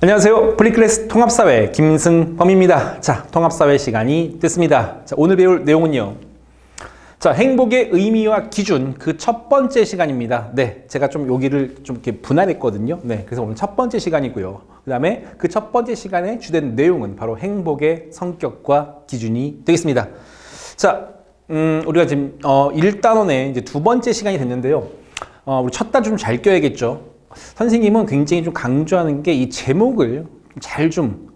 안녕하세요. 프리클래스 통합사회 김승범입니다. 자, 통합사회 시간이 됐습니다. 자, 오늘 배울 내용은요. 자, 행복의 의미와 기준 그 첫 번째 시간입니다. 네, 제가 좀 여기를 좀 이렇게 분할했거든요. 네, 그래서 오늘 첫 번째 시간이고요. 그 다음에 그 첫 번째 시간의 주된 내용은 바로 행복의 성격과 기준이 되겠습니다. 자, 우리가 지금 1단원의 이제 두 번째 시간이 됐는데요. 우리 첫 단 좀 잘 껴야겠죠. 선생님은 굉장히 좀 강조하는 게 이 제목을 잘 좀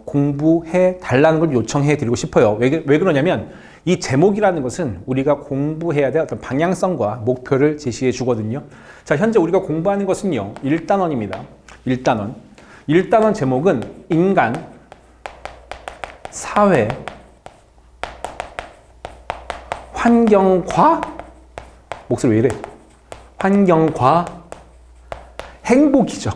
공부해 달라는 걸 요청해 드리고 싶어요. 왜 그러냐면 이 제목이라는 것은 우리가 공부해야 될 어떤 방향성과 목표를 제시해 주거든요. 자, 현재 우리가 공부하는 것은요, 1단원입니다. 1단원 제목은 인간, 사회, 환경과 목소리 왜 이래? 환경과 행복이죠.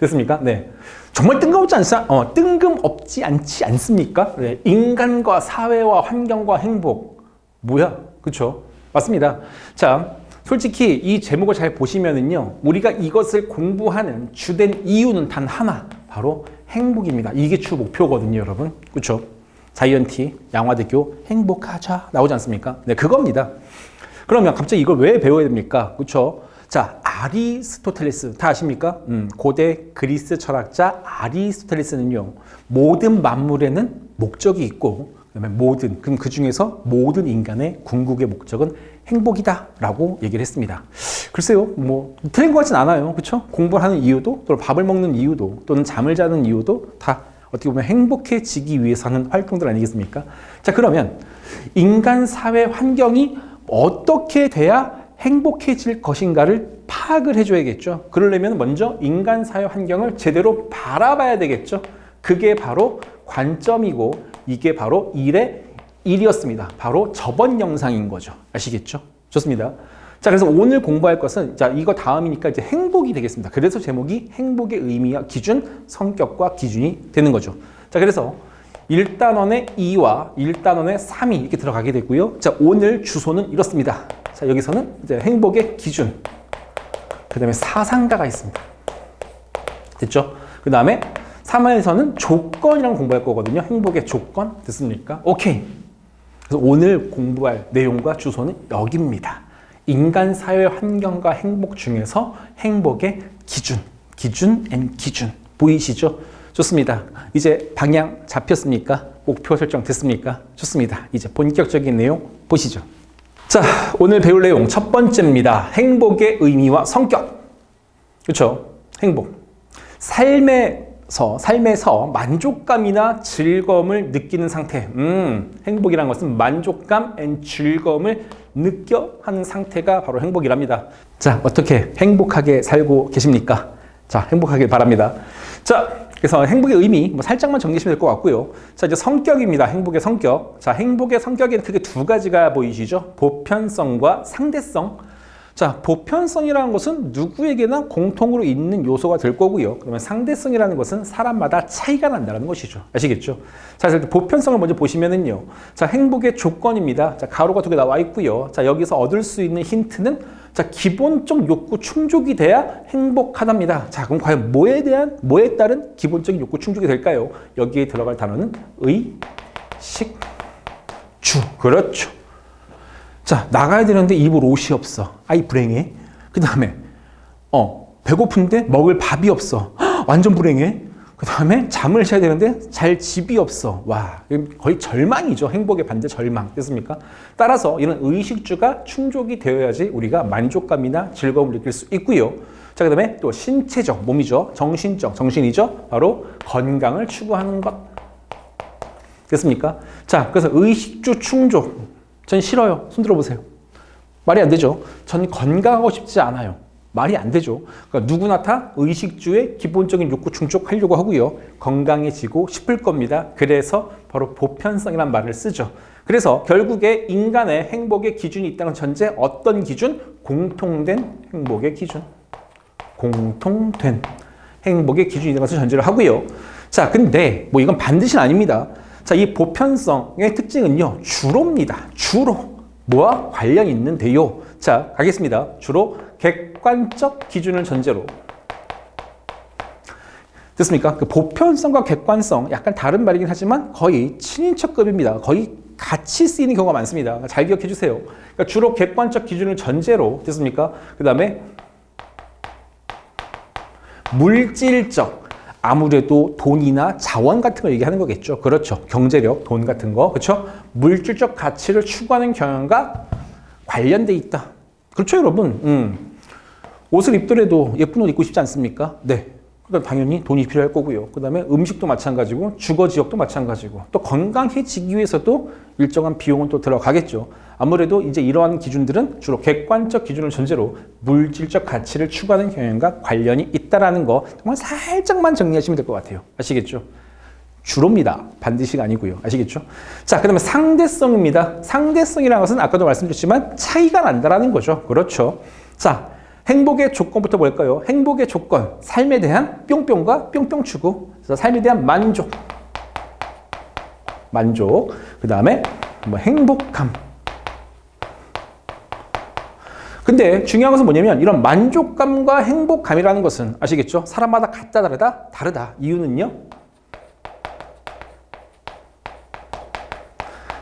됐습니까? 네. 정말 뜬금없지 않지 않습니까? 네. 인간과 사회와 환경과 행복. 뭐야? 그쵸? 맞습니다. 자, 솔직히 이 제목을 잘 보시면은요, 우리가 이것을 공부하는 주된 이유는 단 하나. 바로 행복입니다. 이게 주 목표거든요, 여러분. 그쵸? 자이언티, 양화대교, 행복하자. 나오지 않습니까? 네, 그겁니다. 그러면 갑자기 이걸 왜 배워야 됩니까? 그쵸? 자, 아리스토텔레스 다 아십니까? 고대 그리스 철학자 아리스토텔레스는요, 모든 만물에는 목적이 있고, 그다음에 그럼 그 중에서 모든 인간의 궁극의 목적은 행복이다라고 얘기를 했습니다. 글쎄요, 뭐 틀린 것 같진 않아요, 그렇죠? 공부를 하는 이유도, 또는 밥을 먹는 이유도, 또는 잠을 자는 이유도 다 어떻게 보면 행복해지기 위해서 하는 활동들 아니겠습니까? 자, 그러면 인간 사회 환경이 어떻게 돼야 행복해질 것인가를 파악을 해줘야겠죠. 그러려면 먼저 인간 사회 환경을 제대로 바라봐야 되겠죠. 그게 바로 관점이고 이게 바로 일이었습니다. 바로 저번 영상인 거죠. 아시겠죠? 좋습니다. 자, 그래서 오늘 공부할 것은 자, 이거 다음이니까 이제 행복이 되겠습니다. 그래서 제목이 행복의 의미와 기준, 성격과 기준이 되는 거죠. 자, 그래서 1단원의 2와 1단원의 3이 이렇게 들어가게 되고요. 자, 오늘 주소는 이렇습니다. 자, 여기서는 이제 행복의 기준, 그 다음에 사상가가 있습니다. 됐죠? 그 다음에 3화에서는 조건이랑 공부할 거거든요. 행복의 조건. 됐습니까? 오케이. 그래서 오늘 공부할 내용과 주소는 여기입니다. 인간 사회 환경과 행복 중에서 행복의 기준. 보이시죠? 좋습니다. 이제 방향 잡혔습니까? 목표 설정 됐습니까? 좋습니다. 이제 본격적인 내용 보시죠. 자, 오늘 배울 내용 첫 번째입니다. 행복의 의미와 성격. 그렇죠? 행복. 삶에서 만족감이나 즐거움을 느끼는 상태. 행복이라는 것은 만족감 앤 즐거움을 느껴 하는 상태가 바로 행복이랍니다. 자, 어떻게 행복하게 살고 계십니까? 자, 행복하길 바랍니다. 자, 그래서 행복의 의미 살짝만 정리하시면 될 것 같고요. 자, 이제 성격입니다. 행복의 성격. 자, 행복의 성격에는 크게 두 가지가 보이시죠? 보편성과 상대성. 자, 보편성이라는 것은 누구에게나 공통으로 있는 요소가 될 거고요. 그러면 상대성이라는 것은 사람마다 차이가 난다는 것이죠. 아시겠죠? 자, 그래서 보편성을 먼저 보시면은요. 자, 행복의 조건입니다. 자, 가로가 두 개 나와 있고요. 자, 여기서 얻을 수 있는 힌트는 자, 기본적 욕구 충족이 돼야 행복하답니다. 자, 그럼 과연 뭐에 따른 기본적인 욕구 충족이 될까요? 여기에 들어갈 단어는 의식주. 그렇죠. 자, 나가야 되는데 입을 옷이 없어. 아이, 불행해. 그 다음에, 배고픈데 먹을 밥이 없어. 완전 불행해. 그 다음에 잠을 자야 되는데 잘 집이 없어. 와, 거의 절망이죠. 행복의 반대 절망. 됐습니까? 따라서 이런 의식주가 충족이 되어야지 우리가 만족감이나 즐거움을 느낄 수 있고요. 자, 그 다음에 또 신체적, 몸이죠. 정신이죠. 바로 건강을 추구하는 것. 됐습니까? 자, 그래서 의식주 충족. 전 싫어요. 손 들어보세요. 말이 안 되죠. 전 건강하고 싶지 않아요. 말이 안 되죠. 그러니까 누구나 다 의식주의 기본적인 욕구 충족하려고 하고요. 건강해지고 싶을 겁니다. 그래서 바로 보편성이라는 말을 쓰죠. 그래서 결국에 인간의 행복의 기준이 있다는 전제, 어떤 기준? 공통된 행복의 기준. 공통된 행복의 기준이 있는 것을 전제를 하고요. 자, 근데 뭐 이건 반드시는 아닙니다. 자, 이 보편성의 특징은요, 주로입니다. 주로. 뭐와 관련이 있는데요. 자, 가겠습니다. 주로 객관적 기준을 전제로. 됐습니까? 그 보편성과 객관성 약간 다른 말이긴 하지만 거의 친인척급입니다. 거의 같이 쓰이는 경우가 많습니다. 잘 기억해 주세요. 그러니까 주로 객관적 기준을 전제로. 됐습니까? 그 다음에 물질적. 아무래도 돈이나 자원 같은 걸 얘기하는 거겠죠. 그렇죠. 경제력, 돈 같은 거. 그렇죠? 물질적 가치를 추구하는 경향과 관련돼 있다. 그렇죠, 여러분? 옷을 입더라도 예쁜 옷 입고 싶지 않습니까? 네. 그러니까 당연히 돈이 필요할 거고요. 그 다음에 음식도 마찬가지고 주거 지역도 마찬가지고 또 건강해지기 위해서도 일정한 비용은 또 들어가겠죠. 아무래도 이제 이러한 기준들은 주로 객관적 기준을 전제로 물질적 가치를 추구하는 경향과 관련이 있다라는 거 정말 살짝만 정리하시면 될 것 같아요. 아시겠죠? 주로입니다. 반드시가 아니고요. 아시겠죠? 자, 그 다음에 상대성입니다. 상대성이라는 것은 아까도 말씀드렸지만 차이가 난다라는 거죠. 그렇죠. 자, 행복의 조건부터 볼까요? 행복의 조건, 삶에 대한 뿅뿅과 뿅뿅 추구, 그래서 삶에 대한 만족, 그 다음에 뭐 행복감. 근데 중요한 것은 뭐냐면 이런 만족감과 행복감이라는 것은 아시겠죠? 사람마다 같다 다르다? 다르다. 이유는요?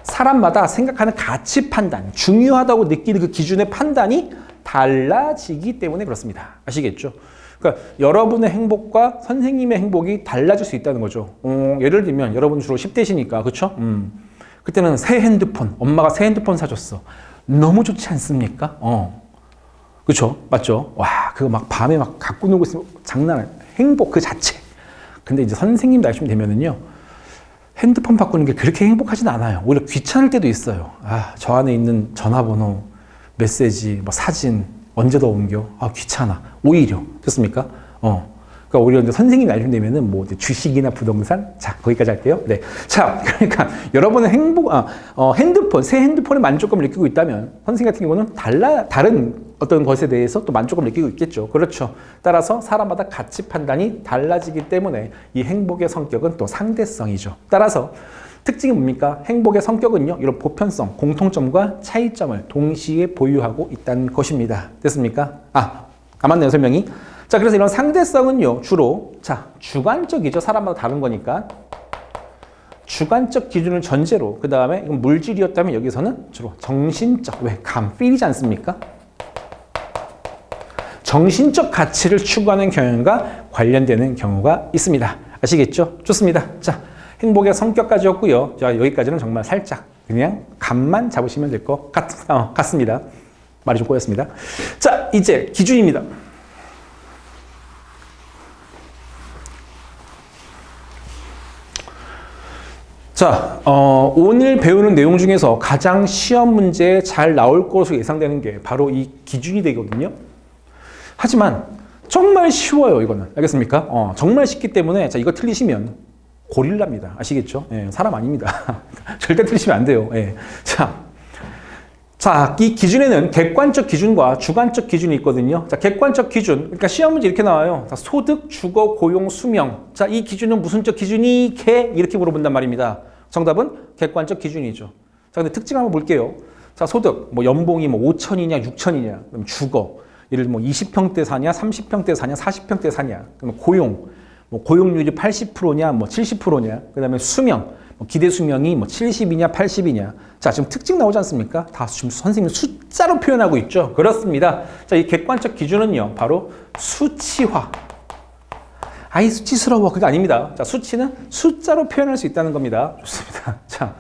사람마다 생각하는 가치 판단, 중요하다고 느끼는 그 기준의 판단이 달라지기 때문에 그렇습니다. 아시겠죠? 그러니까 여러분의 행복과 선생님의 행복이 달라질 수 있다는 거죠. 예를 들면 여러분 주로 10대시니까 그렇죠? 그때는 새 핸드폰, 엄마가 새 핸드폰 사줬어. 너무 좋지 않습니까? 그렇죠? 맞죠? 와, 그거 막 밤에 막 갖고 놀고 있으면 장난 아니에요. 행복 그 자체. 근데 이제 선생님 나이쯤 되면은요. 핸드폰 바꾸는 게 그렇게 행복하진 않아요. 오히려 귀찮을 때도 있어요. 아, 저 안에 있는 전화번호, 메시지, 뭐 사진 언제 더 옮겨? 아, 귀찮아. 오히려 됐습니까? 그러니까 오히려 이제 선생님 나이 되면은 뭐 주식이나 부동산, 자 거기까지 할게요. 네, 자 그러니까 여러분의 핸드폰, 새 핸드폰에 만족감을 느끼고 있다면 선생님 같은 경우는 다른 어떤 것에 대해서 또 만족감을 느끼고 있겠죠. 그렇죠. 따라서 사람마다 가치 판단이 달라지기 때문에 이 행복의 성격은 또 상대성이죠. 따라서 특징이 뭡니까? 행복의 성격은요, 이런 보편성, 공통점과 차이점을 동시에 보유하고 있다는 것입니다. 됐습니까? 안 맞네요, 설명이. 자, 그래서 이런 상대성은요, 주로, 자, 주관적이죠. 사람마다 다른 거니까. 주관적 기준을 전제로, 그 다음에 이건 물질이었다면 여기서는 주로 정신적, 왜? 필이지 않습니까? 정신적 가치를 추구하는 경향과 관련되는 경우가 있습니다. 아시겠죠? 좋습니다. 자, 행복의 성격까지였고요. 자, 여기까지는 정말 살짝 그냥 감만 잡으시면 될 것 같습니다. 말이 좀 꼬였습니다. 자, 이제 기준입니다. 자, 오늘 배우는 내용 중에서 가장 시험 문제에 잘 나올 것으로 예상되는 게 바로 이 기준이 되거든요. 하지만 정말 쉬워요, 이거는. 알겠습니까? 정말 쉽기 때문에 자, 이거 틀리시면 고릴라입니다. 아시겠죠? 예, 사람 아닙니다. 절대 틀리시면 안 돼요. 예. 자, 이 기준에는 객관적 기준과 주관적 기준이 있거든요. 자, 객관적 기준. 그러니까 시험 문제 이렇게 나와요. 자, 소득, 주거, 고용, 수명. 자, 이 기준은 무슨적 기준이 이렇게 물어본단 말입니다. 정답은 객관적 기준이죠. 자, 근데 특징 한번 볼게요. 자, 소득. 뭐 연봉이 뭐 5천이냐, 6천이냐. 그럼 주거. 예를 들면 뭐 20평대 사냐, 30평대 사냐, 40평대 사냐. 그럼 고용. 뭐 고용률이 80%냐, 뭐 70%냐. 그다음에 수명. 뭐 기대 수명이 뭐 70이냐, 80이냐. 자, 지금 특징 나오지 않습니까? 다 지금 선생님 숫자로 표현하고 있죠. 그렇습니다. 자, 이 객관적 기준은요, 바로 수치화. 아이, 수치스러워. 그게 아닙니다. 자, 수치는 숫자로 표현할 수 있다는 겁니다. 좋습니다. 자,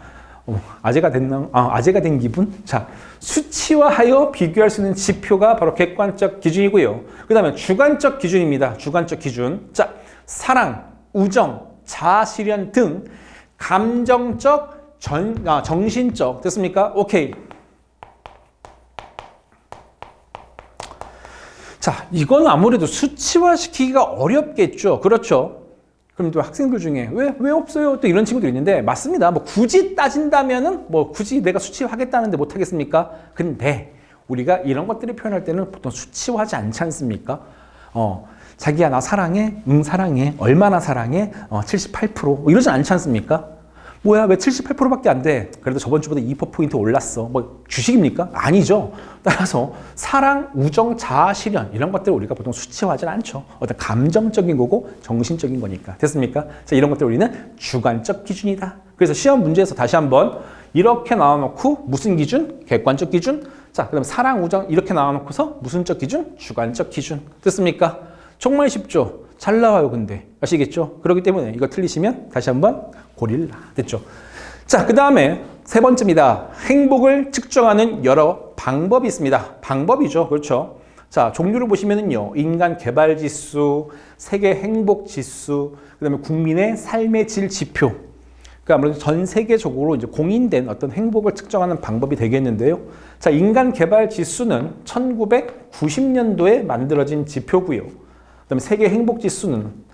아재가 된 기분? 자, 수치화하여 비교할 수 있는 지표가 바로 객관적 기준이고요. 그 다음에 주관적 기준입니다. 주관적 기준. 자, 사랑, 우정, 자아실현 등 감정적, 정신적. 됐습니까? 오케이. 자, 이건 아무래도 수치화시키기가 어렵겠죠. 그렇죠. 그럼 또 학생들 중에 왜 없어요? 또 이런 친구들이 있는데 맞습니다. 뭐 굳이 따진다면은 뭐 굳이 내가 수치화하겠다는데 못 하겠습니까? 근데 우리가 이런 것들을 표현할 때는 보통 수치화하지 않지 않습니까? 자기야 나 사랑해? 응 사랑해. 얼마나 사랑해? 78% 이러지 않지 않습니까? 뭐야, 왜 78%밖에 안 돼? 그래도 저번 주보다 2%포인트 올랐어. 뭐 주식입니까? 아니죠. 따라서 사랑, 우정, 자아, 실현 이런 것들을 우리가 보통 수치화하진 않죠. 어떤 감정적인 거고 정신적인 거니까. 됐습니까? 자, 이런 것들 우리는 주관적 기준이다. 그래서 시험 문제에서 다시 한번 이렇게 나와놓고 무슨 기준? 객관적 기준. 자, 그럼 사랑, 우정 이렇게 나와놓고서 무슨적 기준? 주관적 기준. 됐습니까? 정말 쉽죠? 잘 나와요, 근데. 아시겠죠? 그렇기 때문에 이거 틀리시면 다시 한번 고릴라. 됐죠? 자, 그 다음에 세 번째입니다. 행복을 측정하는 여러 방법이 있습니다. 방법이죠. 그렇죠? 자, 종류를 보시면은요. 인간 개발 지수, 세계 행복 지수, 그 다음에 국민의 삶의 질 지표. 그러니까 아무래도 전 세계적으로 이제 공인된 어떤 행복을 측정하는 방법이 되겠는데요. 자, 인간 개발 지수는 1990년도에 만들어진 지표고요. 그다음에 세계 행복 지수는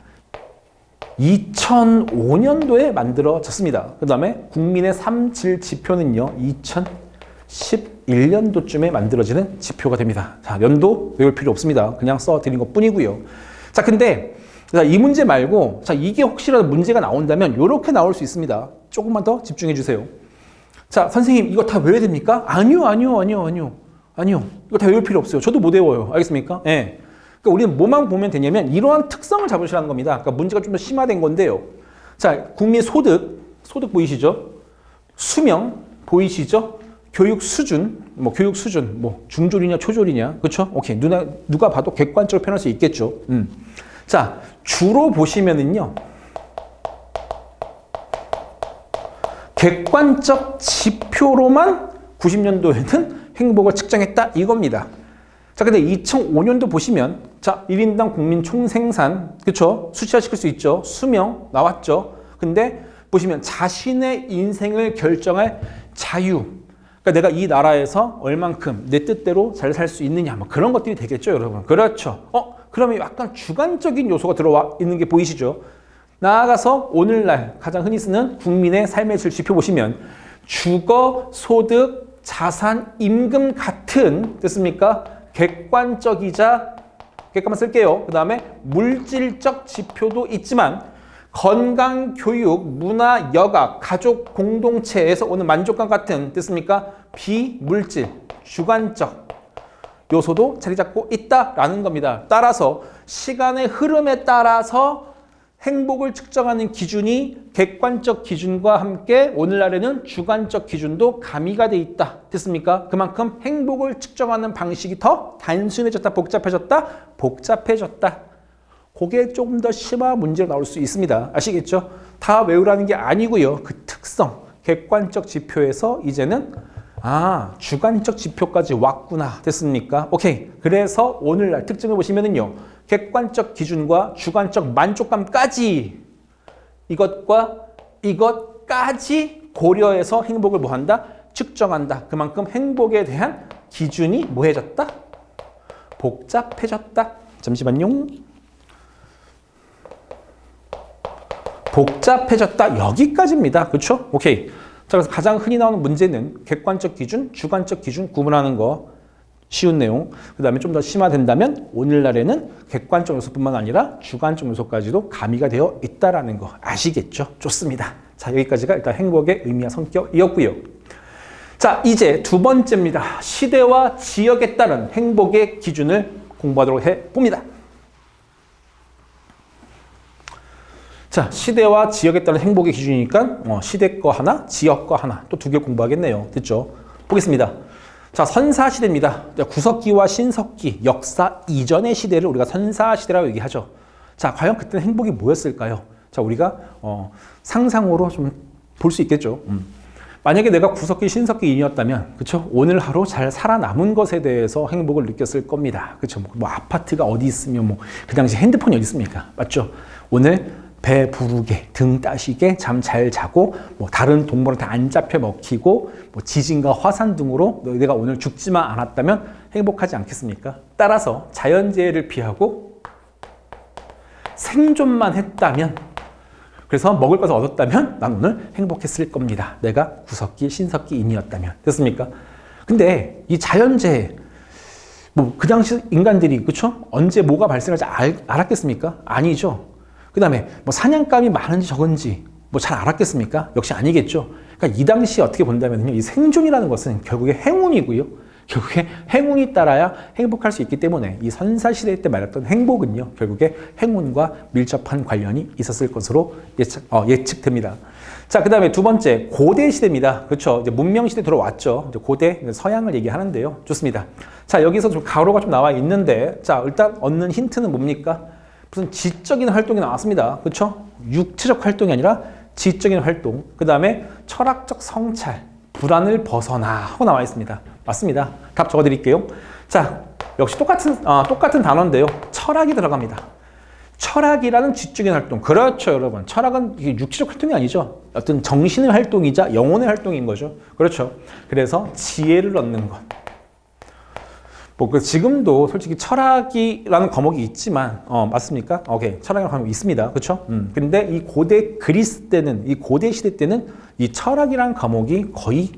2005년도에 만들어졌습니다. 그다음에 국민의 삶 질 지표는요. 2011년도쯤에 만들어지는 지표가 됩니다. 자, 연도 외울 필요 없습니다. 그냥 써드린 것뿐이고요. 자, 근데 이 문제 말고 자, 이게 혹시라도 문제가 나온다면 이렇게 나올 수 있습니다. 조금만 더 집중해 주세요. 자, 선생님 이거 다 외워야 됩니까? 아니요. 이거 다 외울 필요 없어요. 저도 못 외워요. 알겠습니까? 예. 그러니까 우리는 뭐만 보면 되냐면 이러한 특성을 잡으시라는 겁니다. 그러니까 문제가 좀 더 심화된 건데요. 자, 국민 소득 보이시죠? 수명 보이시죠? 교육 수준, 뭐 중졸이냐 초졸이냐, 그렇죠? 오케이, 누가 봐도 객관적으로 표현할 수 있겠죠. 자, 주로 보시면은요, 객관적 지표로만 90년도에는 행복을 측정했다 이겁니다. 자, 근데 2005년도 보시면 자, 1인당 국민 총생산, 그쵸? 수치화시킬 수 있죠. 수명 나왔죠. 근데 보시면 자신의 인생을 결정할 자유. 그러니까 내가 이 나라에서 얼만큼 내 뜻대로 잘 살 수 있느냐. 뭐 그런 것들이 되겠죠, 여러분. 그렇죠. 그러면 약간 주관적인 요소가 들어와 있는 게 보이시죠? 나아가서 오늘날 가장 흔히 쓰는 국민의 삶의 질 지표 보시면 주거, 소득, 자산, 임금 같은 됐습니까? 객관적이자 객관만 쓸게요. 그 다음에 물질적 지표도 있지만 건강, 교육, 문화, 여가, 가족, 공동체에서 오는 만족감 같은 됐습니까? 비물질, 주관적 요소도 자리 잡고 있다라는 겁니다. 따라서 시간의 흐름에 따라서 행복을 측정하는 기준이 객관적 기준과 함께 오늘날에는 주관적 기준도 가미가 돼 있다. 됐습니까? 그만큼 행복을 측정하는 방식이 더 단순해졌다, 복잡해졌다, 복잡해졌다. 그게 조금 더 심화 문제로 나올 수 있습니다. 아시겠죠? 다 외우라는 게 아니고요. 그 특성, 객관적 지표에서 이제는 주관적 지표까지 왔구나. 됐습니까? 오케이. 그래서 오늘날 특징을 보시면은요. 객관적 기준과 주관적 만족감까지 이것까지 고려해서 행복을 뭐한다? 측정한다. 그만큼 행복에 대한 기준이 뭐해졌다? 복잡해졌다. 잠시만요. 복잡해졌다. 여기까지입니다. 그렇죠? 오케이. 자, 그래서 가장 흔히 나오는 문제는 객관적 기준, 주관적 기준 구분하는 거 쉬운 내용. 그 다음에 좀 더 심화된다면 오늘날에는 객관적 요소뿐만 아니라 주관적 요소까지도 가미가 되어 있다는 거 아시겠죠? 좋습니다. 자, 여기까지가 일단 행복의 의미와 성격이었고요. 자, 이제 두 번째입니다. 시대와 지역에 따른 행복의 기준을 공부하도록 해봅니다. 자, 시대와 지역에 따른 행복의 기준이니까 시대 거 하나, 지역 거 하나 또 두 개 공부하겠네요. 됐죠? 보겠습니다. 자, 선사시대입니다. 구석기와 신석기, 역사 이전의 시대를 우리가 선사시대라고 얘기하죠. 자, 과연 그때는 행복이 뭐였을까요? 자, 우리가 상상으로 좀 볼 수 있겠죠. 만약에 내가 구석기, 신석기인이었다면, 그쵸? 오늘 하루 잘 살아남은 것에 대해서 행복을 느꼈을 겁니다. 그쵸? 뭐 아파트가 어디 있으면 그 당시 핸드폰이 어디 있습니까? 맞죠? 오늘 배 부르게, 등 따시게, 잠 잘 자고, 다른 동물한테 안 잡혀 먹히고, 지진과 화산 등으로 내가 오늘 죽지만 않았다면 행복하지 않겠습니까? 따라서 자연재해를 피하고 생존만 했다면, 그래서 먹을 것을 얻었다면 난 오늘 행복했을 겁니다. 내가 구석기, 신석기인이었다면. 됐습니까? 근데 이 자연재해, 그 당시 인간들이, 그쵸? 언제 뭐가 발생할지 알았겠습니까? 아니죠. 그 다음에 사냥감이 많은지 적은지 뭐 잘 알았겠습니까? 역시 아니겠죠. 그러니까 이 당시에 어떻게 본다면요, 이 생존이라는 것은 결국에 행운이고요. 결국에 행운이 따라야 행복할 수 있기 때문에 이 선사시대 때 말했던 행복은요, 결국에 행운과 밀접한 관련이 있었을 것으로 예측됩니다. 자, 그 다음에 두 번째, 고대 시대입니다. 그렇죠. 이제 문명 시대 들어왔죠. 이제 고대, 서양을 얘기하는데요. 좋습니다. 자, 여기서 좀 가로가 좀 나와 있는데, 자, 일단 얻는 힌트는 뭡니까? 무슨 지적인 활동이 나왔습니다. 그렇죠? 육체적 활동이 아니라 지적인 활동. 그 다음에 철학적 성찰, 불안을 벗어나 하고 나와 있습니다. 맞습니다. 답 적어드릴게요. 자, 역시 똑같은 단어인데요. 철학이 들어갑니다. 철학이라는 지적인 활동. 그렇죠, 여러분. 철학은 이게 육체적 활동이 아니죠. 어떤 정신의 활동이자 영혼의 활동인 거죠. 그렇죠. 그래서 지혜를 얻는 것. 뭐 지금도 솔직히 철학이라는 과목이 있지만, 맞습니까? 오케이. 철학이라는 과목이 있습니다. 그렇죠? 근데 이 고대 그리스 때는, 이 고대 시대 때는 이 철학이라는 과목이 거의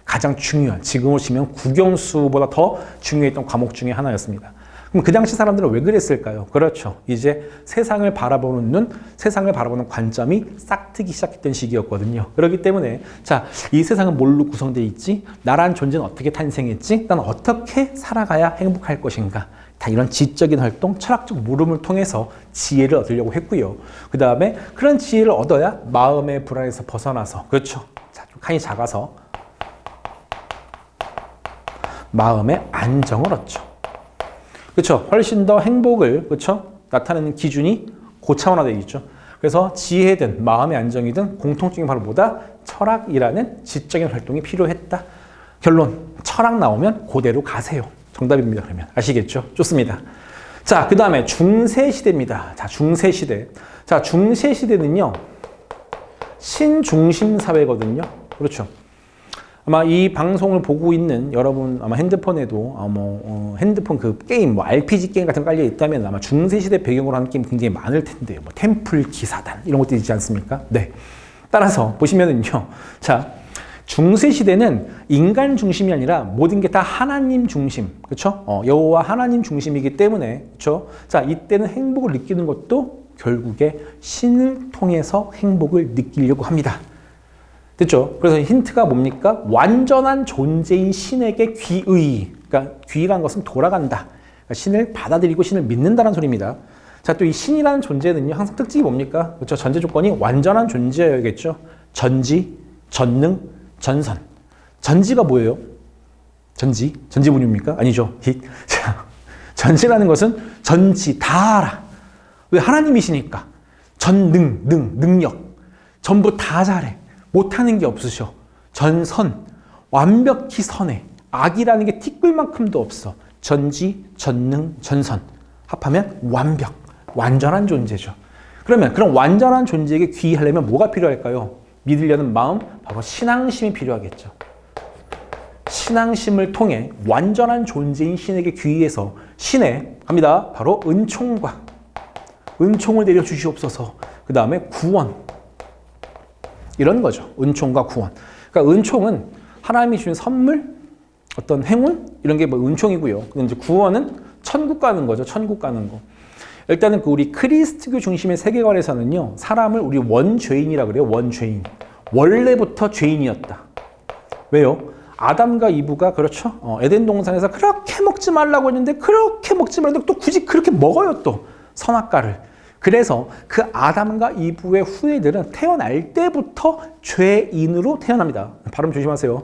가장 중요한, 지금으로 치면 국영수보다 더 중요했던 과목 중에 하나였습니다. 그럼 그 당시 사람들은 왜 그랬을까요? 그렇죠. 이제 세상을 바라보는 눈, 세상을 바라보는 관점이 싹트기 시작했던 시기였거든요. 그렇기 때문에 자, 이 세상은 뭘로 구성되어 있지? 나라는 존재는 어떻게 탄생했지? 난 어떻게 살아가야 행복할 것인가? 다 이런 지적인 활동, 철학적 물음을 통해서 지혜를 얻으려고 했고요. 그 다음에 그런 지혜를 얻어야 마음의 불안에서 벗어나서, 그렇죠. 자, 좀 칸이 작아서 마음의 안정을 얻죠. 그렇죠. 훨씬 더 행복을, 그렇죠, 나타내는 기준이 고차원화되어 있죠. 그래서 지혜든 마음의 안정이든 공통점이 바로 뭐다? 철학이라는 지적인 활동이 필요했다. 결론, 철학 나오면 고대로 가세요. 정답입니다. 그러면 아시겠죠? 좋습니다. 자, 그 다음에 중세시대입니다. 자, 중세시대. 자, 중세시대는요, 신중심 사회거든요. 그렇죠. 아마 이 방송을 보고 있는 여러분 아마 핸드폰에도 핸드폰 그 게임, 뭐 RPG 게임 같은 거 깔려 있다면 아마 중세시대 배경으로 하는 게임 굉장히 많을 텐데요. 뭐 템플 기사단 이런 것도 있지 않습니까? 네. 따라서 보시면은요. 자, 중세시대는 인간 중심이 아니라 모든 게 다 하나님 중심. 그렇죠? 여호와 하나님 중심이기 때문에, 그렇죠? 자, 이때는 행복을 느끼는 것도 결국에 신을 통해서 행복을 느끼려고 합니다. 됐죠? 그래서 힌트가 뭡니까? 완전한 존재인 신에게 귀의. 그러니까 귀의라는 것은 돌아간다. 그러니까 신을 받아들이고 신을 믿는다는 소리입니다. 자, 또 이 신이라는 존재는요, 항상 특징이 뭡니까? 그렇죠? 전제 조건이 완전한 존재여야겠죠? 전지, 전능, 전선. 전지가 뭐예요? 전지분유입니까? 아니죠. 자, 전지라는 것은 전지, 다 알아. 왜? 하나님이시니까. 전능, 능력. 전부 다 잘해. 못하는 게 없으셔. 전선, 완벽히 선해. 악이라는 게 티끌만큼도 없어. 전지, 전능, 전선. 합하면 완벽, 완전한 존재죠. 그러면 그런 완전한 존재에게 귀의하려면 뭐가 필요할까요? 믿으려는 마음, 바로 신앙심이 필요하겠죠. 신앙심을 통해 완전한 존재인 신에게 귀의해서 신의, 갑니다. 바로 은총을 내려주시옵소서. 그 다음에 구원. 이런 거죠. 은총과 구원. 그러니까 은총은 하나님이 주신 선물, 어떤 행운, 이런 게 뭐 은총이고요. 근데 이제 구원은 천국 가는 거죠. 천국 가는 거. 일단은 그 우리 크리스트교 중심의 세계관에서는요, 사람을 우리 원죄인이라 그래요. 원죄인. 원래부터 죄인이었다. 왜요? 아담과 이브가, 그렇죠? 에덴 동산에서 그렇게 먹지 말라고 했는데 그렇게 먹지 말라고 또 굳이 그렇게 먹어요. 또 선악과를. 그래서 그 아담과 이브의 후예들은 태어날 때부터 죄인으로 태어납니다. 발음 조심하세요.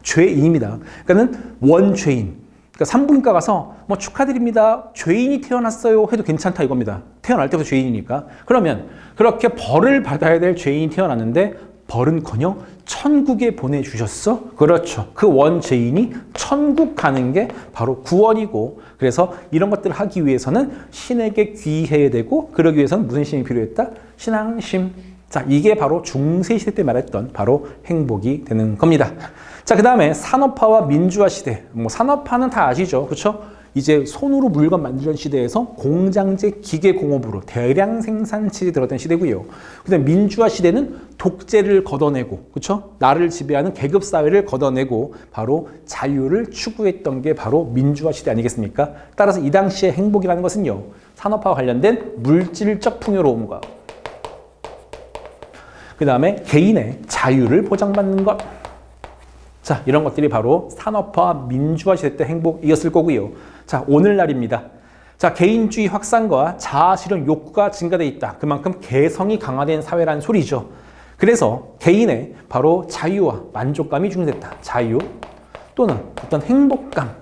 죄인입니다. 그러니까는 원죄인. 그러니까 산부인과 가서 뭐 축하드립니다. 죄인이 태어났어요 해도 괜찮다 이겁니다. 태어날 때부터 죄인이니까. 그러면 그렇게 벌을 받아야 될 죄인이 태어났는데 벌은커녕 천국에 보내주셨어? 그렇죠. 그 원죄인이 천국 가는 게 바로 구원이고, 그래서 이런 것들을 하기 위해서는 신에게 귀해야 되고, 그러기 위해서는 무슨 신이 필요했다? 신앙심. 자, 이게 바로 중세시대 때 말했던 바로 행복이 되는 겁니다. 자, 그 다음에 산업화와 민주화 시대. 뭐 산업화는 다 아시죠? 그렇죠? 이제 손으로 물건 만들던 시대에서 공장제 기계공업으로 대량 생산체에 들어갔던 시대고요. 그다음 민주화 시대는 독재를 걷어내고, 그렇죠? 나를 지배하는 계급 사회를 걷어내고 바로 자유를 추구했던 게 바로 민주화 시대 아니겠습니까? 따라서 이 당시의 행복이라는 것은요, 산업화와 관련된 물질적 풍요로움과 그 다음에 개인의 자유를 보장받는 것. 자, 이런 것들이 바로 산업화, 민주화 시대 때 행복이었을 거고요. 자, 오늘날입니다. 자, 개인주의 확산과 자아실현 욕구가 증가돼 있다. 그만큼 개성이 강화된 사회라는 소리죠. 그래서 개인의 바로 자유와 만족감이 중요됐다. 자유 또는 어떤 행복감.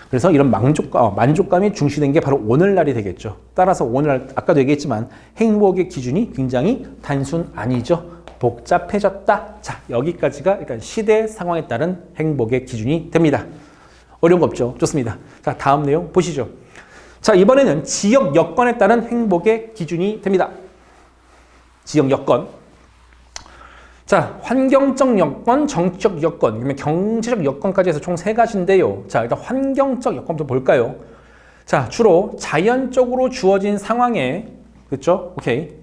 그래서 이런 만족감이 중시된 게 바로 오늘날이 되겠죠. 따라서 오늘날 아까도 얘기했지만 행복의 기준이 굉장히 단순 아니죠. 복잡해졌다. 자, 여기까지가 일단 시대 상황에 따른 행복의 기준이 됩니다. 어려운 거 없죠? 좋습니다. 자, 다음 내용 보시죠. 자, 이번에는 지역 여건에 따른 행복의 기준이 됩니다. 지역 여건. 자, 환경적 여건, 정치적 여건, 그러면 경제적 여건까지 해서 총 3가지인데요. 자, 일단 환경적 여건부터 볼까요? 자, 주로 자연적으로 주어진 상황에, 그렇죠? 오케이.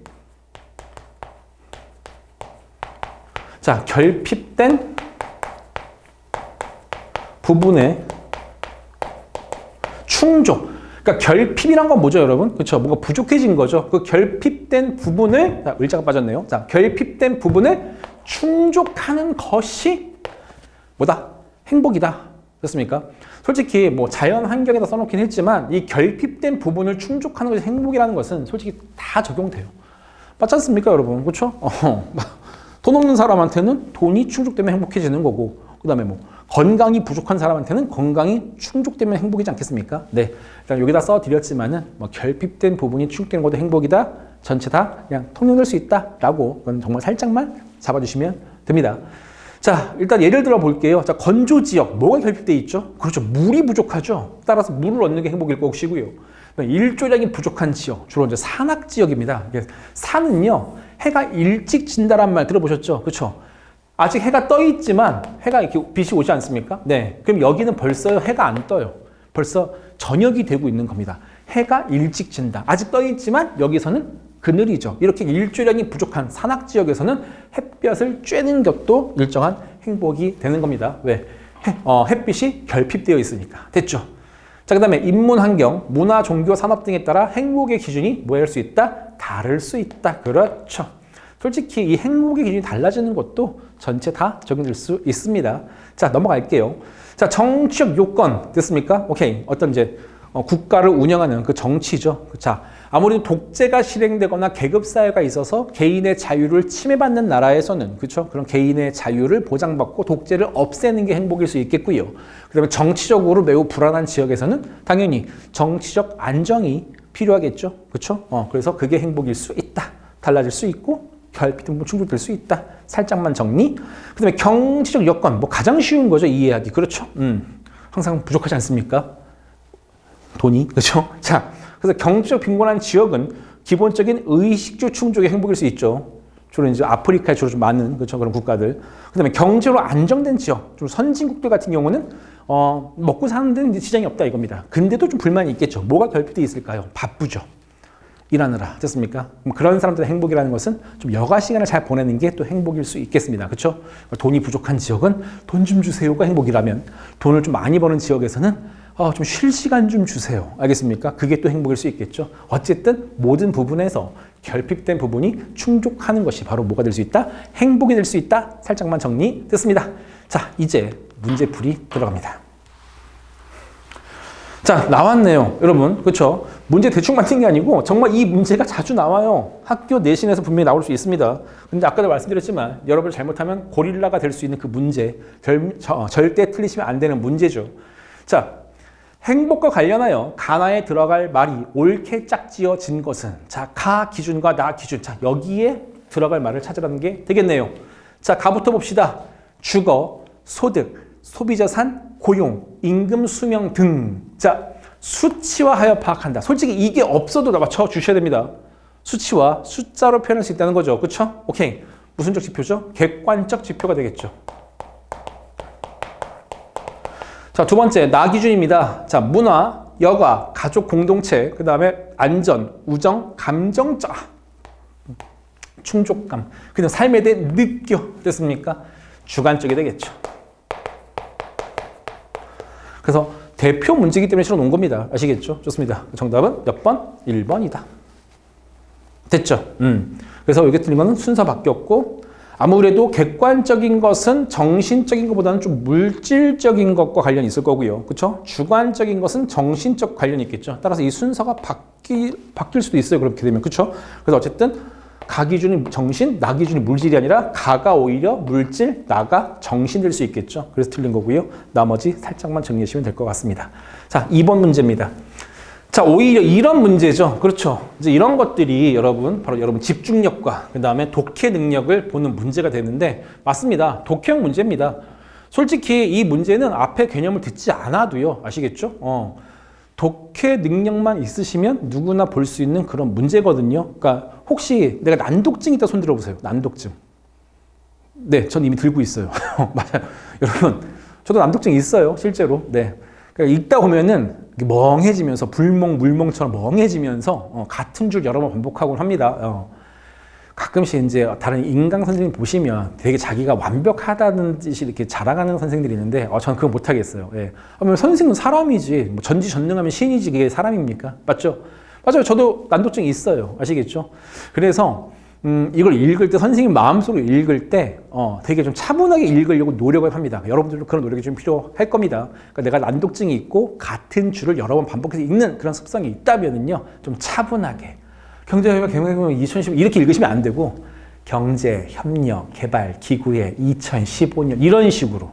자, 결핍된 부분의 충족. 그러니까 결핍이란 건 뭐죠, 여러분? 그렇죠? 뭔가 부족해진 거죠. 그 결핍된 부분을, 자, 을자가 빠졌네요. 자, 결핍된 부분을 충족하는 것이 뭐다? 행복이다. 됐습니까? 솔직히 뭐 자연 환경에다 써놓긴 했지만 이 결핍된 부분을 충족하는 것이 행복이라는 것은 솔직히 다 적용돼요. 맞지 않습니까, 여러분? 그렇죠? 돈 없는 사람한테는 돈이 충족되면 행복해지는 거고, 그 다음에 뭐 건강이 부족한 사람한테는 건강이 충족되면 행복이지 않겠습니까? 네, 일단 여기다 써드렸지만은 뭐 결핍된 부분이 충족되는 것도 행복이다. 전체 다 그냥 통용될 수 있다라고 그건 정말 살짝만 잡아주시면 됩니다. 자, 일단 예를 들어 볼게요. 자, 건조 지역 뭐가 결핍돼 있죠? 그렇죠, 물이 부족하죠. 따라서 물을 얻는 게 행복일 것이고요. 일조량이 부족한 지역, 주로 이제 산악 지역입니다. 산은요, 해가 일찍 진다란 말 들어보셨죠? 그렇죠? 아직 해가 떠 있지만 해가 이렇게 빛이 오지 않습니까? 네, 그럼 여기는 벌써 해가 안 떠요. 벌써 저녁이 되고 있는 겁니다. 해가 일찍 진다. 아직 떠 있지만 여기서는 그늘이죠. 이렇게 일조량이 부족한 산악 지역에서는 햇볕을 쬐는 것도 일정한 행복이 되는 겁니다. 왜? 햇빛이 결핍되어 있으니까. 됐죠? 자, 그 다음에 인문 환경, 문화, 종교, 산업 등에 따라 행복의 기준이 뭐 할 수 있다? 다를 수 있다. 그렇죠. 솔직히 이 행복의 기준이 달라지는 것도 전체 다 적용될 수 있습니다. 자, 넘어갈게요. 자, 정치적 요건 됐습니까? 오케이. 어떤 이제 국가를 운영하는 그 정치죠. 자, 아무리 독재가 실행되거나 계급사회가 있어서 개인의 자유를 침해받는 나라에서는, 그렇죠? 그런 개인의 자유를 보장받고 독재를 없애는 게 행복일 수 있겠고요. 그 다음에 정치적으로 매우 불안한 지역에서는 당연히 정치적 안정이 필요하겠죠. 그렇죠? 그래서 그게 행복일 수 있다. 달라질 수 있고 결핍은 충족될 수 있다. 살짝만 정리. 그 다음에 경제적 여건, 뭐 가장 쉬운 거죠, 이해하기. 그렇죠? 항상 부족하지 않습니까? 돈이. 그렇죠? 자, 그래서 경제적 빈곤한 지역은 기본적인 의식주 충족의 행복일 수 있죠. 주로 이제 아프리카에 주로 좀 많은, 그렇죠, 그런 국가들. 그다음에 경제로 안정된 지역, 좀 선진국들 같은 경우는 먹고 사는 데는 이제 지장이 없다 이겁니다. 근데도 좀 불만이 있겠죠. 뭐가 결핍돼 있을까요? 바쁘죠. 일하느라. 됐습니까? 그런 사람들의 행복이라는 것은 좀 여가 시간을 잘 보내는 게 또 행복일 수 있겠습니다. 그렇죠? 돈이 부족한 지역은 돈 좀 주세요가 행복이라면 돈을 좀 많이 버는 지역에서는 좀 쉴 시간 좀 주세요. 알겠습니까? 그게 또 행복일 수 있겠죠. 어쨌든 모든 부분에서 결핍된 부분이 충족하는 것이 바로 뭐가 될 수 있다? 행복이 될 수 있다. 살짝만 정리됐습니다. 자, 이제 문제풀이 들어갑니다. 자, 나왔네요. 여러분, 그렇죠? 문제 대충 맞힌 게 아니고 정말 이 문제가 자주 나와요. 학교 내신에서 분명히 나올 수 있습니다. 근데 아까도 말씀드렸지만 여러분이 잘못하면 고릴라가 될 수 있는 그 문제, 절대 틀리시면 안 되는 문제죠. 자, 행복과 관련하여 가나에 들어갈 말이 옳게 짝지어진 것은, 자, 가 기준과 나 기준, 자, 여기에 들어갈 말을 찾으라는 게 되겠네요. 자, 가부터 봅시다. 주거, 소득, 소비자산, 고용, 임금, 수명 등. 자, 수치화하여 파악한다. 솔직히 이게 없어도 다 맞춰 주셔야 됩니다. 수치화, 숫자로 표현할 수 있다는 거죠. 그렇죠? 오케이. 무슨적 지표죠? 객관적 지표가 되겠죠. 자, 두 번째, 나 기준입니다. 자, 문화, 여가, 가족 공동체, 그 다음에 안전, 우정, 감정적, 충족감, 그냥 삶에 대해 느껴. 됐습니까? 주관적이 되겠죠. 그래서 대표 문제이기 때문에 실어 놓은 겁니다. 아시겠죠? 좋습니다. 정답은 몇 번? 1번이다. 됐죠? 그래서 여기 틀린 거는 순서 바뀌었고, 아무래도 객관적인 것은 정신적인 것보다는 좀 물질적인 것과 관련이 있을 거고요. 그렇죠? 주관적인 것은 정신적 관련이 있겠죠. 따라서 이 순서가 바뀔 수도 있어요. 그렇게 되면. 그렇죠? 그래서 어쨌든 가 기준이 정신, 나 기준이 물질이 아니라 가가 오히려 물질, 나가 정신 될 수 있겠죠. 그래서 틀린 거고요. 나머지 살짝만 정리하시면 될 것 같습니다. 자, 2번 문제입니다. 자, 오히려 이런 문제죠. 그렇죠. 이제 이런 것들이 여러분, 바로 여러분 집중력과 그 다음에 독해 능력을 보는 문제가 되는데, 맞습니다. 독해형 문제입니다. 솔직히 이 문제는 앞에 개념을 듣지 않아도요. 아시겠죠? 독해 능력만 있으시면 누구나 볼 수 있는 그런 문제거든요. 그러니까 혹시 내가 난독증 있다 손 들어보세요. 난독증. 네, 전 이미 들고 있어요. 맞아요. 여러분, 저도 난독증 있어요. 실제로. 네. 그러니까 읽다 보면은 멍해지면서 물멍처럼 멍해지면서 같은 줄 여러 번 반복하곤 합니다. 가끔씩 이제 다른 인강 선생님 보시면 되게 자기가 완벽하다는 뜻이 이렇게 자랑하는 선생님들이 있는데 저는 그거 못하겠어요. 예. 선생님은 사람이지 뭐 전지전능하면 신이지 그게 사람입니까? 맞죠? 맞아요. 저도 난독증이 있어요. 아시겠죠? 그래서 이걸 읽을 때 선생님 마음속으로 읽을 때 되게 좀 차분하게 읽으려고 노력을 합니다. 여러분들도 그런 노력이 좀 필요할 겁니다. 그러니까 내가 난독증이 있고 같은 줄을 여러 번 반복해서 읽는 그런 습성이 있다면은요, 좀 차분하게 경제협력 개발 2015 이렇게 읽으시면 안 되고 경제협력개발기구회 2015년 이런 식으로,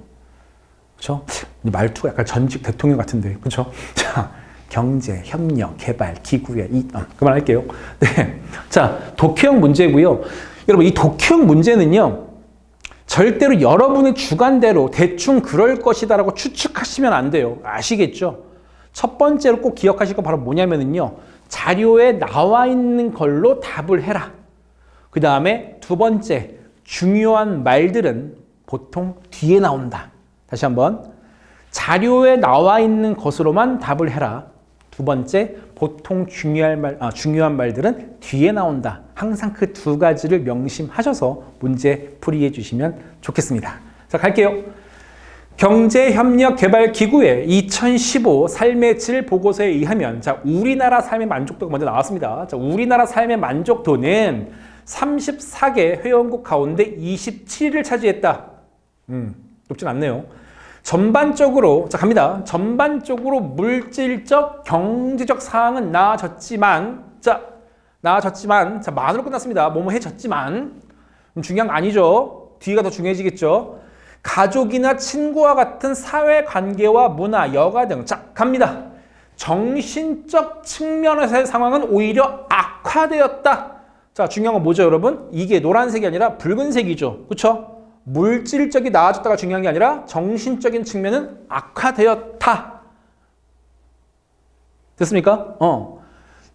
그렇죠? 말투가 약간 전직 대통령 같은데, 그렇죠? 자. 경제협력개발기구회 그만할게요. 네, 자 독해형 문제고요. 여러분 이 독해형 문제는요 절대로 여러분의 주관대로 대충 그럴 것이다라고 추측하시면 안 돼요. 아시겠죠? 첫 번째로 꼭 기억하실 거 바로 뭐냐면은요 자료에 나와 있는 걸로 답을 해라. 그 다음에 두 번째 중요한 말들은 보통 뒤에 나온다. 다시 한번 자료에 나와 있는 것으로만 답을 해라. 두 번째, 보통 중요한 말들은 뒤에 나온다. 항상 그 두 가지를 명심하셔서 문제 풀이해 주시면 좋겠습니다. 자, 갈게요. 경제협력개발기구의 2015 삶의 질 보고서에 의하면, 자, 우리나라 삶의 만족도가 먼저 나왔습니다. 자, 우리나라 삶의 만족도는 34개 회원국 가운데 27위를 차지했다. 높진 않네요. 전반적으로, 자, 갑니다. 전반적으로 물질적, 경제적 사항은 나아졌지만, 자, 만으로 끝났습니다. 해졌지만, 중요한 거 아니죠. 뒤가 더 중요해지겠죠. 가족이나 친구와 같은 사회관계와 문화, 여가 등, 자, 갑니다. 정신적 측면에서의 상황은 오히려 악화되었다. 자, 중요한 건 뭐죠, 여러분? 이게 노란색이 아니라 붉은색이죠. 그렇죠? 물질적이 나아졌다가 중요한 게 아니라 정신적인 측면은 악화되었다. 됐습니까?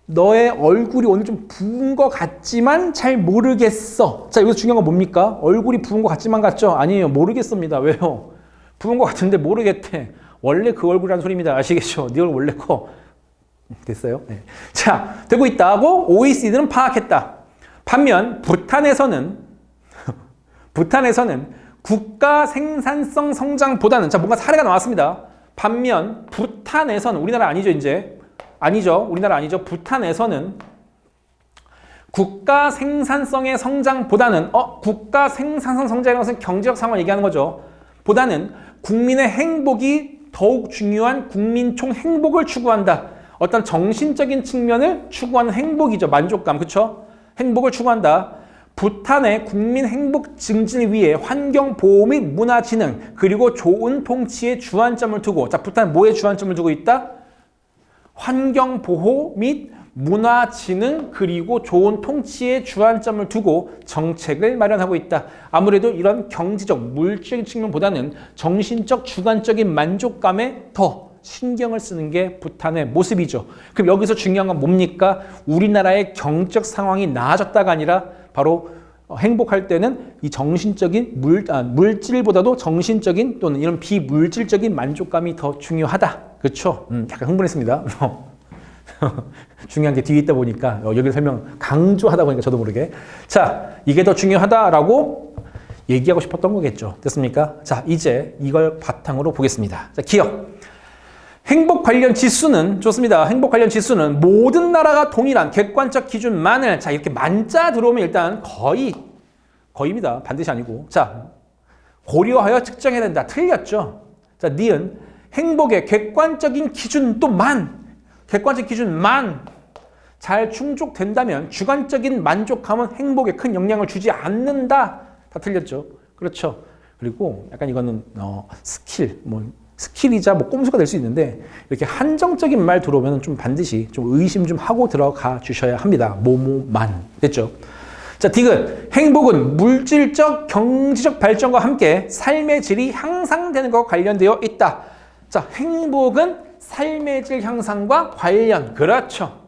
너의 얼굴이 오늘 좀 부은 것 같지만 잘 모르겠어. 자, 여기서 중요한 건 뭡니까? 얼굴이 부은 것 같지만 같죠? 아니에요. 모르겠습니다. 왜요? 부은 것 같은데 모르겠대. 원래 그 얼굴이라는 소리입니다. 아시겠죠? 네 얼굴 원래 커. 됐어요? 네. 자, 되고 있다고 OECD는 파악했다. 반면 부탄에서는 국가 생산성 성장보다는, 자, 뭔가 사례가 나왔습니다. 반면 부탄에서는, 우리나라 아니죠, 이제. 우리나라 아니죠. 부탄에서는 국가 생산성의 성장보다는, 국가 생산성 성장이라는 것은 경제적 상황을 얘기하는 거죠. 보다는 국민의 행복이 더욱 중요한 국민총 행복을 추구한다. 어떤 정신적인 측면을 추구하는 행복이죠. 만족감, 그렇죠? 행복을 추구한다. 부탄의 국민 행복 증진을 위해 환경 보호 및 문화 진흥 그리고 좋은 통치에 주안점을 두고, 자, 부탄은 뭐에 주안점을 두고 있다? 환경 보호 및 문화 진흥 그리고 좋은 통치에 주안점을 두고 정책을 마련하고 있다. 아무래도 이런 경제적 물질적인 측면보다는 정신적 주관적인 만족감에 더 신경을 쓰는 게 부탄의 모습이죠. 그럼 여기서 중요한 건 뭡니까? 우리나라의 경제적 상황이 나아졌다가 아니라 바로 행복할 때는 이 정신적인 물질보다도 정신적인 또는 이런 비물질적인 만족감이 더 중요하다. 그렇죠? 약간 흥분했습니다. 중요한 게 뒤에 있다 보니까 여기를 설명 강조하다 보니까 저도 모르게, 자, 이게 더 중요하다라고 얘기하고 싶었던 거겠죠. 됐습니까? 자, 이제 이걸 바탕으로 보겠습니다. 자, 기억. 행복 관련 지수는 좋습니다. 행복 관련 지수는 모든 나라가 동일한 객관적 기준만을 자 이렇게 만자 들어오면 일단 거의입니다. 반드시 아니고 자 고려하여 측정해야 된다. 틀렸죠. 자 니은 행복의 객관적인 기준만 잘 충족된다면 주관적인 만족함은 행복에 큰 영향을 주지 않는다. 다 틀렸죠. 그렇죠. 그리고 약간 이거는 스킬이자 꼼수가 될 수 있는데 이렇게 한정적인 말 들어오면 좀 반드시 좀 의심 좀 하고 들어가 주셔야 합니다. 뭐뭐만 됐죠. 자, 디귿. 행복은 물질적, 경제적 발전과 함께 삶의 질이 향상되는 것과 관련되어 있다. 자, 행복은 삶의 질 향상과 관련. 그렇죠.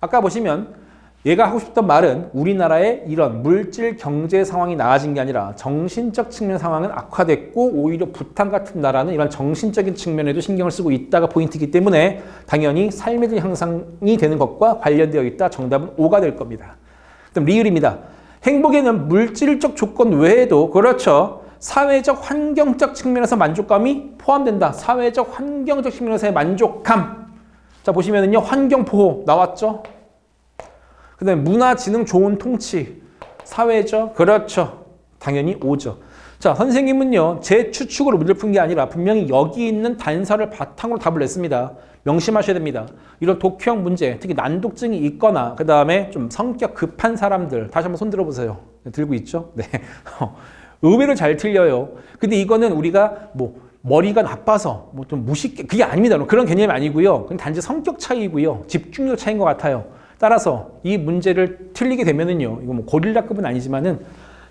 아까 보시면 얘가 하고 싶던 말은 우리나라의 이런 물질 경제 상황이 나아진 게 아니라 정신적 측면 상황은 악화됐고 오히려 부탄 같은 나라는 이런 정신적인 측면에도 신경을 쓰고 있다가 포인트이기 때문에 당연히 삶의 질 향상이 되는 것과 관련되어 있다. 정답은 5가 될 겁니다. 그럼 리을입니다. 행복에는 물질적 조건 외에도 그렇죠. 사회적 환경적 측면에서 만족감이 포함된다. 사회적 환경적 측면에서의 만족감. 자 보시면은요 환경보호 나왔죠. 그 다음에 문화지능 좋은 통치, 사회죠? 그렇죠. 당연히 5죠. 자, 선생님은요, 제 추측으로 문제를 푼 게 아니라 분명히 여기 있는 단서를 바탕으로 답을 냈습니다. 명심하셔야 됩니다. 이런 독해형 문제, 특히 난독증이 있거나, 그 다음에 좀 성격 급한 사람들, 다시 한번 손 들어보세요. 들고 있죠? 네. 의외로 잘 틀려요. 근데 이거는 우리가 머리가 나빠서 좀 무식해, 그게 아닙니다. 그런 개념이 아니고요. 그건 단지 성격 차이고요. 집중력 차이인 것 같아요. 따라서 이 문제를 틀리게 되면은요, 이거 고릴라급은 아니지만은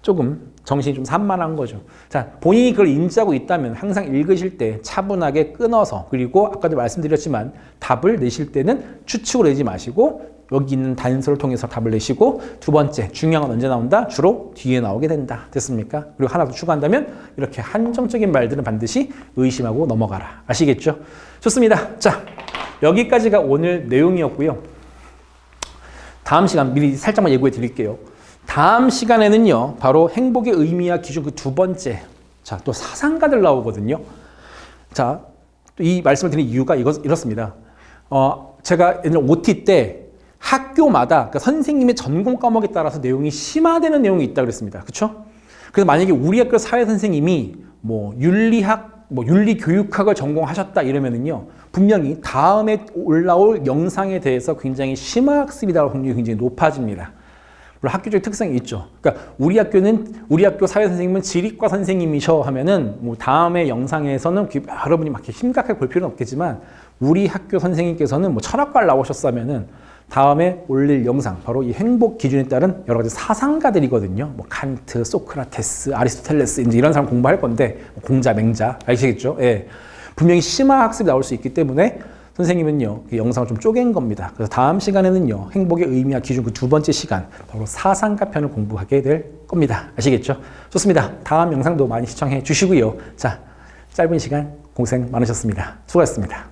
조금 정신이 좀 산만한 거죠. 자, 본인이 그걸 인지하고 있다면 항상 읽으실 때 차분하게 끊어서 그리고 아까도 말씀드렸지만 답을 내실 때는 추측으로 내지 마시고 여기 있는 단서를 통해서 답을 내시고 두 번째, 중요한 건 언제 나온다? 주로 뒤에 나오게 된다. 됐습니까? 그리고 하나 더 추가한다면 이렇게 한정적인 말들은 반드시 의심하고 넘어가라. 아시겠죠? 좋습니다. 자, 여기까지가 오늘 내용이었고요. 다음 시간 미리 살짝만 예고해 드릴게요. 다음 시간에는요, 바로 행복의 의미와 기준 그 두 번째. 자, 또 사상가들 나오거든요. 자, 또 이 말씀을 드린 이유가 이렇습니다. 제가 옛날 OT 때 학교마다 그러니까 선생님의 전공 과목에 따라서 내용이 심화되는 내용이 있다고 그랬습니다. 그렇죠? 그래서 만약에 우리 학교 사회 선생님이 윤리교육학을 전공하셨다 이러면은요, 분명히 다음에 올라올 영상에 대해서 굉장히 심화학습이 나올 확률이 굉장히 높아집니다. 물론 학교적 특성이 있죠. 그러니까 우리 학교 사회 선생님은 지리과 선생님이셔 하면은 다음에 영상에서는 여러분이 막 이렇게 심각하게 볼 필요는 없겠지만 우리 학교 선생님께서는 철학과를 나오셨다면은 다음에 올릴 영상 바로 이 행복 기준에 따른 여러 가지 사상가들이거든요. 칸트, 소크라테스, 아리스토텔레스 이제 이런 사람 공부할 건데 공자, 맹자 아시겠죠? 예. 분명히 심화 학습이 나올 수 있기 때문에 선생님은요 그 영상을 좀 쪼갠 겁니다. 그래서 다음 시간에는요 행복의 의미와 기준 그 두 번째 시간 바로 사상가 편을 공부하게 될 겁니다. 아시겠죠? 좋습니다. 다음 영상도 많이 시청해 주시고요. 자, 짧은 시간 고생 많으셨습니다. 수고하셨습니다.